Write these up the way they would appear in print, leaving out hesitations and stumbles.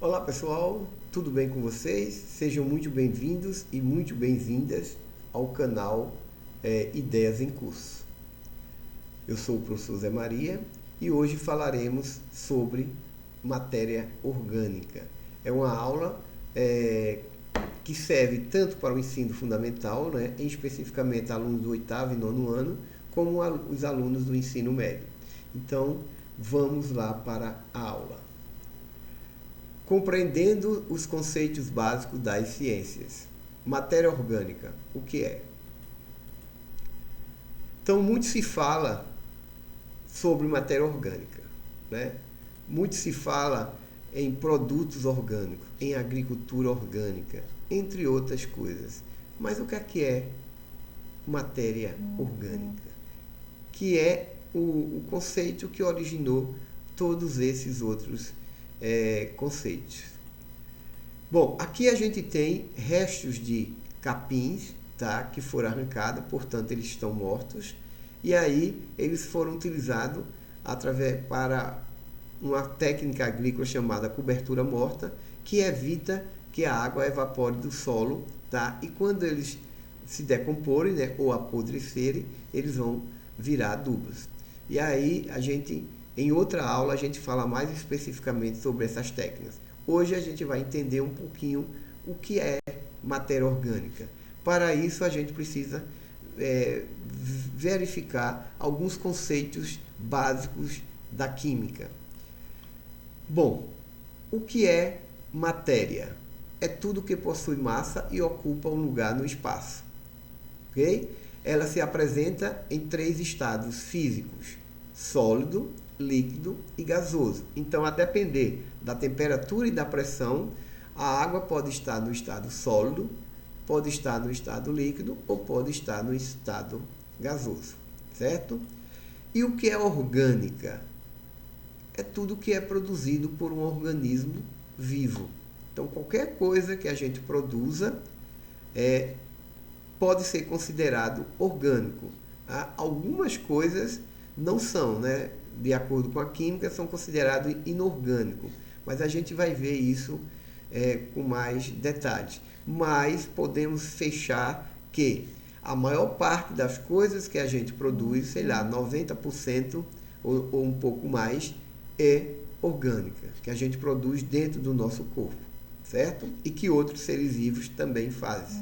Olá pessoal, tudo bem com vocês? Sejam muito bem-vindos e muito bem-vindas ao canal Ideias em Curso. Eu sou o professor Zé Maria e hoje falaremos sobre matéria orgânica. É uma aula que serve tanto para o ensino fundamental, especificamente alunos do 8º e 9º ano, como os alunos do ensino médio. Então, vamos lá para a aula. Compreendendo os conceitos básicos das ciências. Matéria orgânica, o que é? Então, muito se fala sobre matéria orgânica, né? Muito se fala em produtos orgânicos, em agricultura orgânica, entre outras coisas. Mas o que é matéria orgânica? Que é o conceito que originou todos esses outros conceitos. Bom, aqui a gente tem restos de capins, tá, que foram arrancados, portanto eles estão mortos, e aí eles foram utilizados para uma técnica agrícola chamada cobertura morta, que evita que a água evapore do solo, tá, e quando eles se decomporem, né, ou apodrecerem, eles vão virar adubos. E aí em outra aula a gente fala mais especificamente sobre essas técnicas. Hoje a gente vai entender um pouquinho o que é matéria orgânica. Para isso a gente precisa verificar alguns conceitos básicos da química. Bom, o que é matéria? É tudo que possui massa e ocupa um lugar no espaço. Ok? Ela se apresenta em 3 estados físicos: sólido, líquido e gasoso. Então, a depender da temperatura e da pressão, a água pode estar no estado sólido, pode estar no estado líquido ou pode estar no estado gasoso, certo? E o que é orgânica? É tudo que é produzido por um organismo vivo. Então, qualquer coisa que a gente produza pode ser considerado orgânico. Algumas coisas não são, né? De acordo com a química, são considerados inorgânicos. Mas a gente vai ver isso com mais detalhes. Mas podemos fechar que a maior parte das coisas que a gente produz, sei lá, 90% ou um pouco mais, é orgânica, que a gente produz dentro do nosso corpo, certo? E que outros seres vivos também fazem.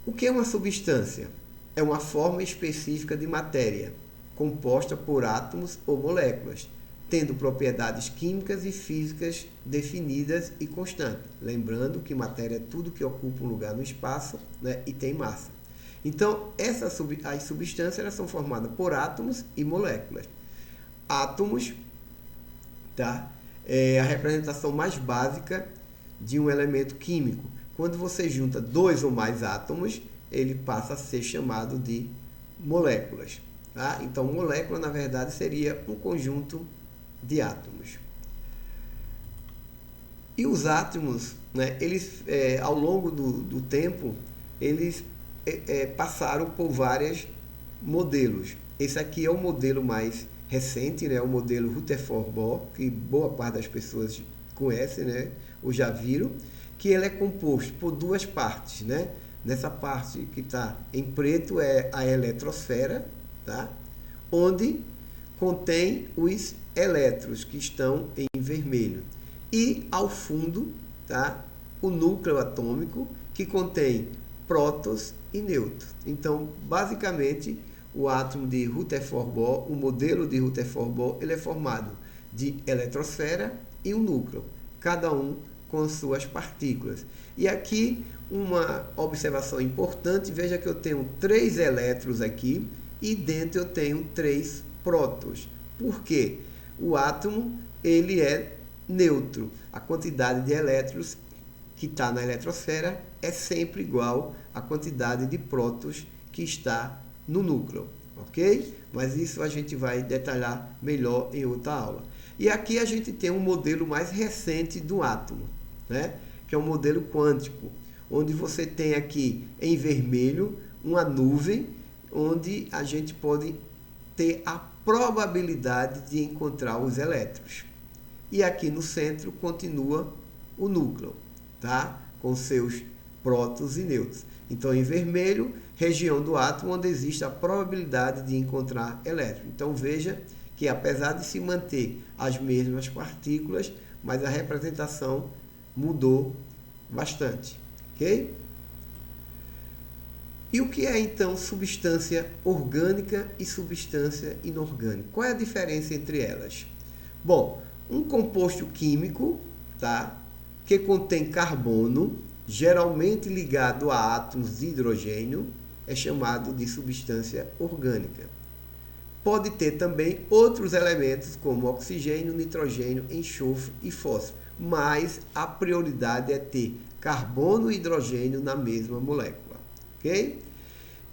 O que é uma substância? É uma forma específica de matéria, composta por átomos ou moléculas, tendo propriedades químicas e físicas definidas e constantes. Lembrando que matéria é tudo que ocupa um lugar no espaço, né, e tem massa. Então, as substâncias elas são formadas por átomos e moléculas. Átomos, tá, é a representação mais básica de um elemento químico. Quando você junta 2 ou mais átomos, ele passa a ser chamado de moléculas. Tá? Então, molécula, na verdade, seria um conjunto de átomos. E os átomos, né, eles, ao longo do tempo, eles passaram por vários modelos. Esse aqui é o modelo mais recente, né, o modelo Rutherford-Bohr, que boa parte das pessoas conhecem, né, ou já viram, que ele é composto por 2 partes, né? Nessa parte que está em preto é a eletrosfera, tá? Onde contém os elétrons que estão em vermelho. E ao fundo, tá? O núcleo atômico que contém prótons e nêutrons. Então, basicamente, o átomo de Rutherford-Bohr, o modelo de Rutherford-Bohr, ele é formado de eletrosfera e um núcleo, cada um com as suas partículas. E aqui uma observação importante, veja que eu tenho 3 elétrons aqui e dentro eu tenho 3 prótons. Por quê? O átomo ele é neutro. A quantidade de elétrons que está na eletrosfera é sempre igual à quantidade de prótons que está no núcleo, ok? Mas isso a gente vai detalhar melhor em outra aula. E aqui a gente tem um modelo mais recente do átomo, né? Que é um modelo quântico, onde você tem aqui em vermelho uma nuvem, onde a gente pode ter a probabilidade de encontrar os elétrons. e aqui no centro continua o núcleo, tá? Com seus prótons e nêutrons. Então, em vermelho, região do átomo onde existe a probabilidade de encontrar elétron. Então, veja que apesar de se manter as mesmas partículas, mas a representação mudou bastante, ok? E o que é então substância orgânica e substância inorgânica? Qual é a diferença entre elas? Bom, um composto químico, tá, que contém carbono, geralmente ligado a átomos de hidrogênio, é chamado de substância orgânica. Pode ter também outros elementos como oxigênio, nitrogênio, enxofre e fósforo, mas a prioridade é ter carbono e hidrogênio na mesma molécula, ok?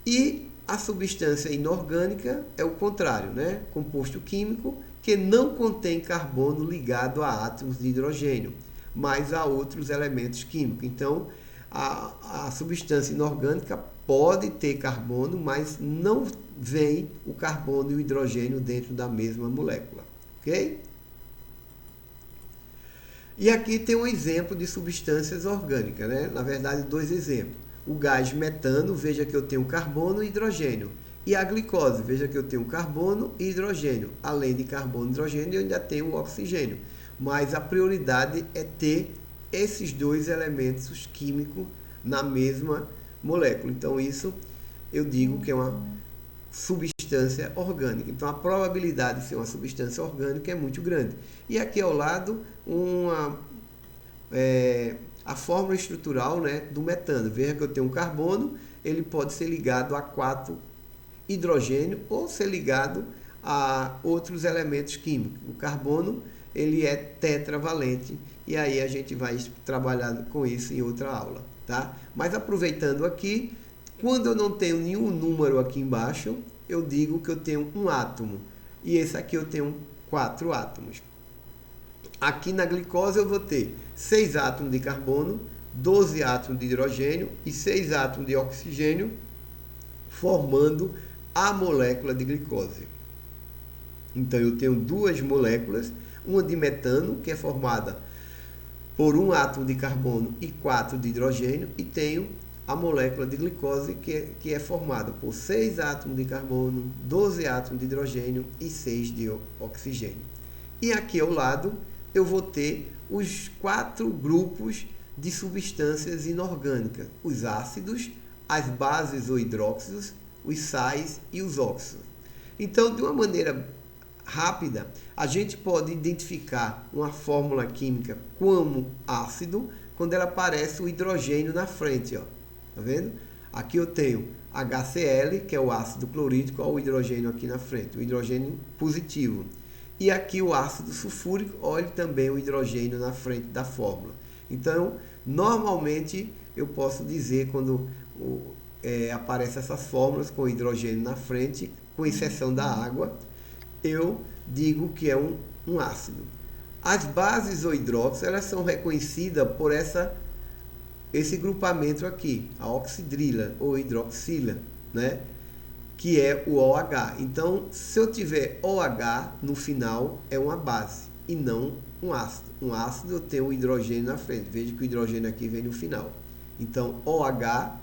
E a substância inorgânica é o contrário, né? Composto químico que não contém carbono ligado a átomos de hidrogênio, mas a outros elementos químicos. Então, a substância inorgânica pode ter carbono, mas não vem o carbono e o hidrogênio dentro da mesma molécula, ok? E aqui tem um exemplo de substâncias orgânicas, né? Na verdade, dois exemplos. O gás metano, veja que eu tenho carbono e hidrogênio. E a glicose, veja que eu tenho carbono e hidrogênio. Além de carbono e hidrogênio, eu ainda tenho o oxigênio. Mas a prioridade é ter esses dois elementos químicos na mesma molécula. Então, isso eu digo que é uma substância orgânica. Então, a probabilidade de ser uma substância orgânica é muito grande. E aqui ao lado, a fórmula estrutural, né, do metano. Veja que eu tenho um carbono, ele pode ser ligado a 4 hidrogênio ou ser ligado a outros elementos químicos. O carbono, ele é tetravalente e aí a gente vai trabalhar com isso em outra aula, tá? Mas aproveitando aqui, quando eu não tenho nenhum número aqui embaixo, eu digo que eu tenho um átomo e esse aqui eu tenho 4 átomos. Aqui na glicose eu vou ter 6 átomos de carbono, 12 átomos de hidrogênio e 6 átomos de oxigênio, formando a molécula de glicose. Então eu tenho duas moléculas, uma de metano, que é formada por um átomo de carbono e 4 de hidrogênio, e tenho a molécula de glicose, que é formada por 6 átomos de carbono, 12 átomos de hidrogênio e 6 de oxigênio. E aqui ao lado eu vou ter os 4 grupos de substâncias inorgânicas: os ácidos, as bases ou hidróxidos, os sais e os óxidos. Então, de uma maneira rápida, a gente pode identificar uma fórmula química como ácido quando ela aparece o hidrogênio na frente, ó. Tá vendo? Aqui eu tenho HCl, que é o ácido clorídrico, ó, o hidrogênio aqui na frente, o hidrogênio positivo. E aqui o ácido sulfúrico, olhe também o hidrogênio na frente da fórmula. Então, normalmente eu posso dizer quando aparecem essas fórmulas com hidrogênio na frente, com exceção da água, eu digo que é um ácido. As bases ou hidróxidos, elas são reconhecidas por esse grupamento aqui, a oxidrila ou hidroxila, né? Que é o OH. Então, se eu tiver OH no final, é uma base e não um ácido. Um ácido eu tenho o hidrogênio na frente. Veja que o hidrogênio aqui vem no final. Então, OH,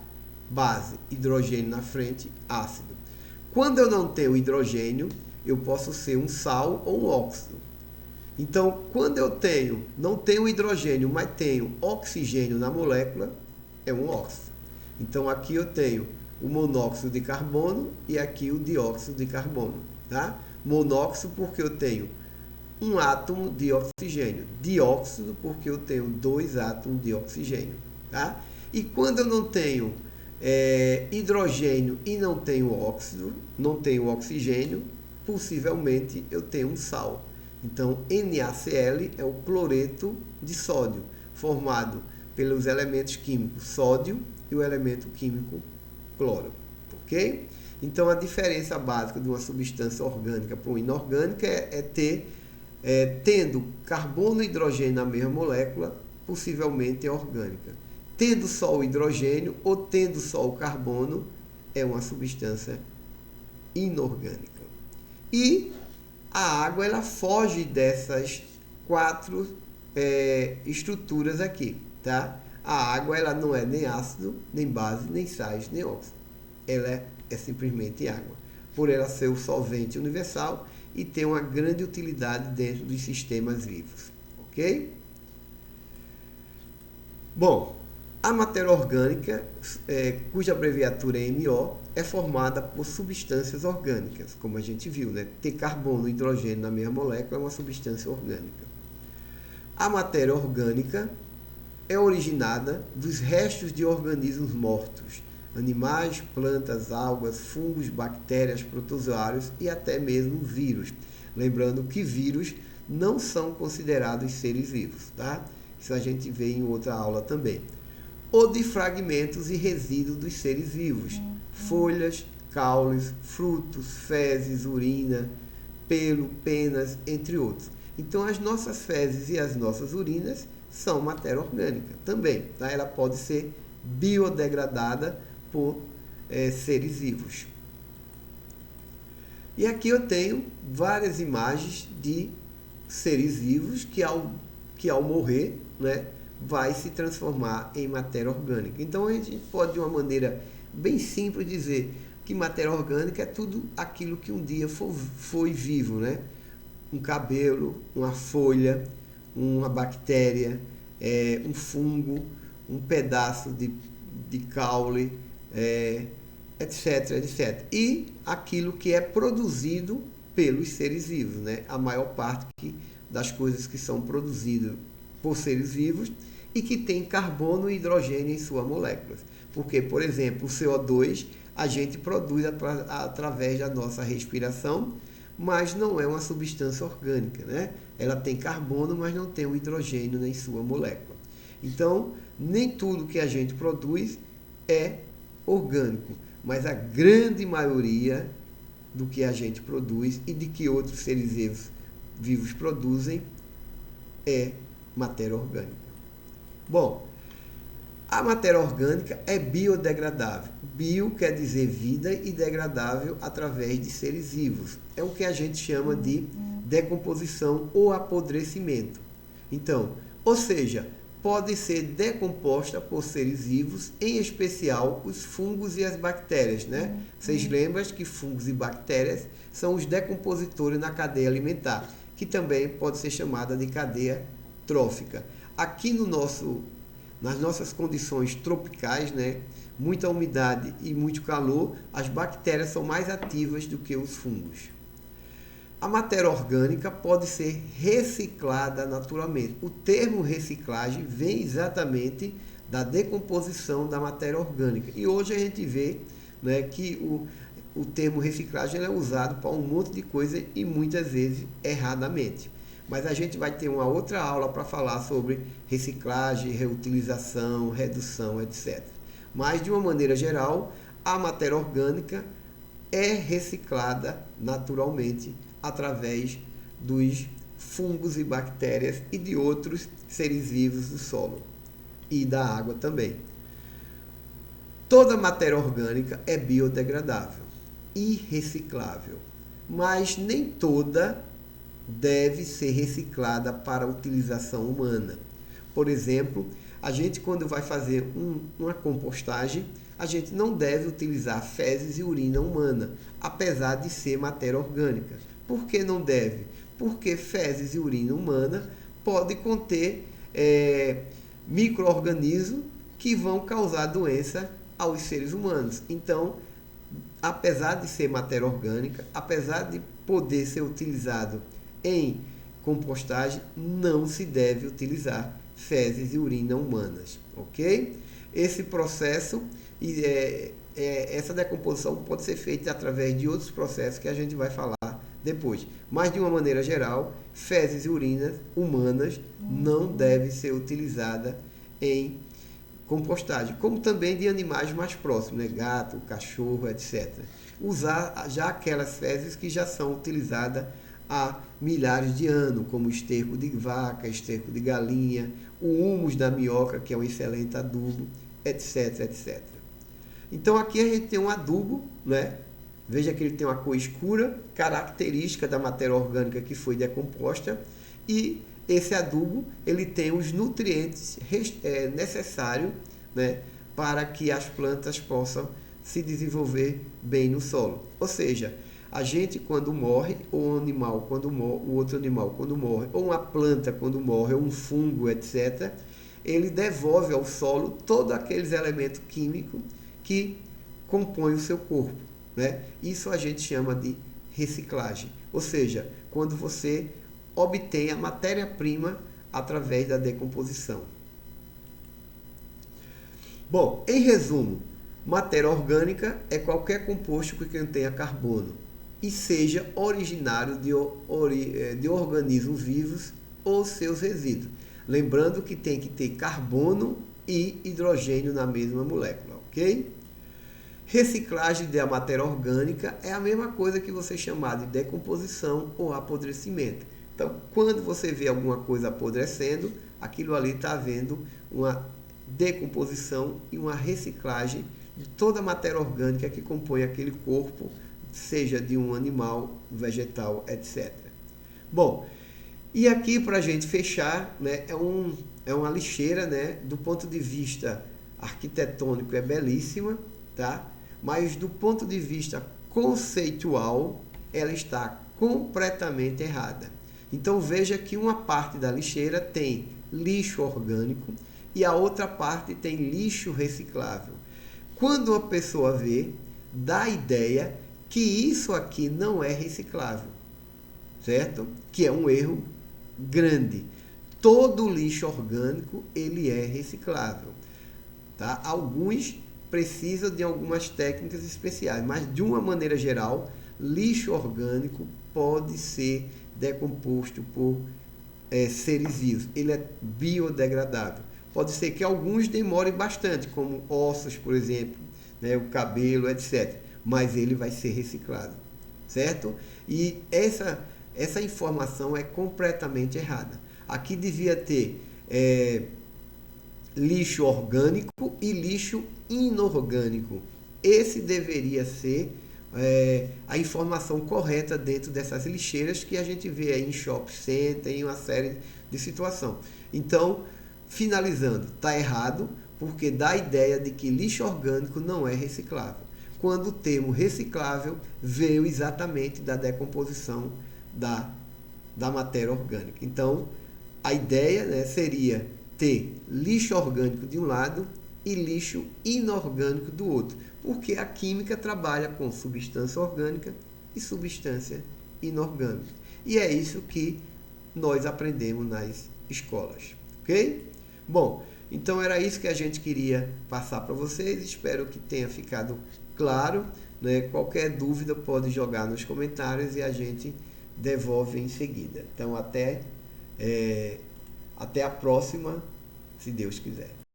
base, hidrogênio na frente, ácido. Quando eu não tenho hidrogênio, eu posso ser um sal ou um óxido. Então, quando eu não tenho hidrogênio, mas tenho oxigênio na molécula, é um óxido. Então, aqui eu tenho o monóxido de carbono e aqui o dióxido de carbono, tá? Monóxido porque eu tenho um átomo de oxigênio. Dióxido porque eu tenho 2 átomos de oxigênio, tá? E quando eu não tenho hidrogênio e não tenho óxido, não tenho oxigênio, possivelmente eu tenho um sal. Então, NaCl é o cloreto de sódio, formado pelos elementos químicos sódio e o elemento químico cloro, ok? Então, a diferença básica de uma substância orgânica para uma inorgânica tendo carbono e hidrogênio na mesma molécula, possivelmente é orgânica. Tendo só o hidrogênio ou tendo só o carbono, é uma substância inorgânica. E a água, ela foge dessas quatro estruturas aqui, tá? A água, ela não é nem ácido, nem base, nem sais, nem óxido. Ela é simplesmente água. Por ela ser o solvente universal e ter uma grande utilidade dentro dos sistemas vivos, ok? Bom, a matéria orgânica, cuja abreviatura é MO, é formada por substâncias orgânicas, como a gente viu, né? Ter carbono e hidrogênio na mesma molécula é uma substância orgânica. A matéria orgânica é originada dos restos de organismos mortos, animais, plantas, algas, fungos, bactérias, protozoários e até mesmo vírus. Lembrando que vírus não são considerados seres vivos, tá? Isso a gente vê em outra aula também. Ou de fragmentos e resíduos dos seres vivos, folhas, caules, frutos, fezes, urina, pelo, penas, entre outros. Então, as nossas fezes e as nossas urinas são matéria orgânica também, tá? Ela pode ser biodegradada por seres vivos. E aqui eu tenho várias imagens de seres vivos que ao morrer, né, vai se transformar em matéria orgânica. Então a gente pode, de uma maneira bem simples, dizer que matéria orgânica é tudo aquilo que um dia foi vivo, né? Um cabelo, uma folha, uma bactéria, um fungo, um pedaço de caule, etc, etc. E aquilo que é produzido pelos seres vivos, né? A maior parte das coisas que são produzidas por seres vivos e que tem carbono e hidrogênio em suas moléculas. Porque, por exemplo, o CO2 a gente produz através da nossa respiração, mas não é uma substância orgânica, né? Ela tem carbono, mas não tem o hidrogênio em sua molécula. Então, nem tudo que a gente produz é orgânico, mas a grande maioria do que a gente produz e de que outros seres vivos produzem é matéria orgânica. Bom, a matéria orgânica é biodegradável. Bio quer dizer vida e degradável através de seres vivos. É o que a gente chama de decomposição ou apodrecimento. Então, ou seja, pode ser decomposta por seres vivos, em especial os fungos e as bactérias, né? Vocês lembram que fungos e bactérias são os decompositores na cadeia alimentar, que também pode ser chamada de cadeia trófica. Aqui nas nossas condições tropicais, né, muita umidade e muito calor, as bactérias são mais ativas do que os fungos. A matéria orgânica pode ser reciclada naturalmente. O termo reciclagem vem exatamente da decomposição da matéria orgânica. E hoje a gente vê, né, que o termo reciclagem é usado para um monte de coisa e muitas vezes erradamente. Mas a gente vai ter uma outra aula para falar sobre reciclagem, reutilização, redução, etc. Mas, de uma maneira geral, a matéria orgânica é reciclada naturalmente através dos fungos e bactérias e de outros seres vivos do solo e da água também. Toda matéria orgânica é biodegradável e reciclável, mas nem toda deve ser reciclada para utilização humana. Por exemplo, a gente, quando vai fazer uma compostagem, a gente não deve utilizar fezes e urina humana, apesar de ser matéria orgânica. Por que não deve? Porque fezes e urina humana podem conter micro-organismos que vão causar doença aos seres humanos. Então, apesar de ser matéria orgânica, apesar de poder ser utilizado em compostagem, não se deve utilizar fezes e urina humanas, ok? Esse processo e essa decomposição pode ser feita através de outros processos que a gente vai falar depois. Mas, de uma maneira geral, fezes e urinas humanas não devem ser utilizadas em compostagem, como também de animais mais próximos, né? Gato, cachorro, etc. Usar já aquelas fezes que já são utilizadas há milhares de anos, como esterco de vaca, esterco de galinha, o humus da minhoca, que é um excelente adubo, etc, etc. Então aqui a gente tem um adubo, né? Veja que ele tem uma cor escura, característica da matéria orgânica que foi decomposta, e esse adubo ele tem os nutrientes necessários, né, para que as plantas possam se desenvolver bem no solo. Ou seja, a gente quando morre, ou um animal quando morre, o outro animal quando morre, ou uma planta quando morre, ou um fungo, etc., ele devolve ao solo todos aqueles elementos químicos que compõem o seu corpo, né? Isso a gente chama de reciclagem. Ou seja, quando você obtém a matéria-prima através da decomposição. Bom, em resumo, matéria orgânica é qualquer composto que contenha carbono e seja originário de organismos vivos ou seus resíduos. Lembrando que tem que ter carbono e hidrogênio na mesma molécula, ok? Reciclagem da matéria orgânica é a mesma coisa que você chamar de decomposição ou apodrecimento. Então, quando você vê alguma coisa apodrecendo, aquilo ali está havendo uma decomposição e uma reciclagem de toda a matéria orgânica que compõe aquele corpo, seja de um animal, vegetal, etc. Bom, e aqui para a gente fechar, né, é uma lixeira, né, do ponto de vista arquitetônico é belíssima, tá? Mas do ponto de vista conceitual, ela está completamente errada. Então veja que uma parte da lixeira tem lixo orgânico e a outra parte tem lixo reciclável. Quando a pessoa vê, dá a ideia que isso aqui não é reciclável, certo? Que é um erro grande. Todo lixo orgânico ele é reciclável, tá? Alguns precisam de algumas técnicas especiais, mas de uma maneira geral, lixo orgânico pode ser decomposto por seres vivos. Ele é biodegradável. Pode ser que alguns demorem bastante, como ossos, por exemplo, né, o cabelo, etc. Mas ele vai ser reciclado, certo? E essa informação é completamente errada. Aqui devia ter lixo orgânico e lixo inorgânico. Esse deveria ser a informação correta dentro dessas lixeiras que a gente vê aí em shopping center, em uma série de situações. Então, finalizando, está errado, porque dá a ideia de que lixo orgânico não é reciclável, quando o termo reciclável veio exatamente da decomposição da matéria orgânica. Então, a ideia, né, seria ter lixo orgânico de um lado e lixo inorgânico do outro, porque a química trabalha com substância orgânica e substância inorgânica. E é isso que nós aprendemos nas escolas, ok? Bom, então era isso que a gente queria passar para vocês, espero que tenha ficado claro, né? Qualquer dúvida pode jogar nos comentários e a gente devolve em seguida. Então até a próxima, se Deus quiser.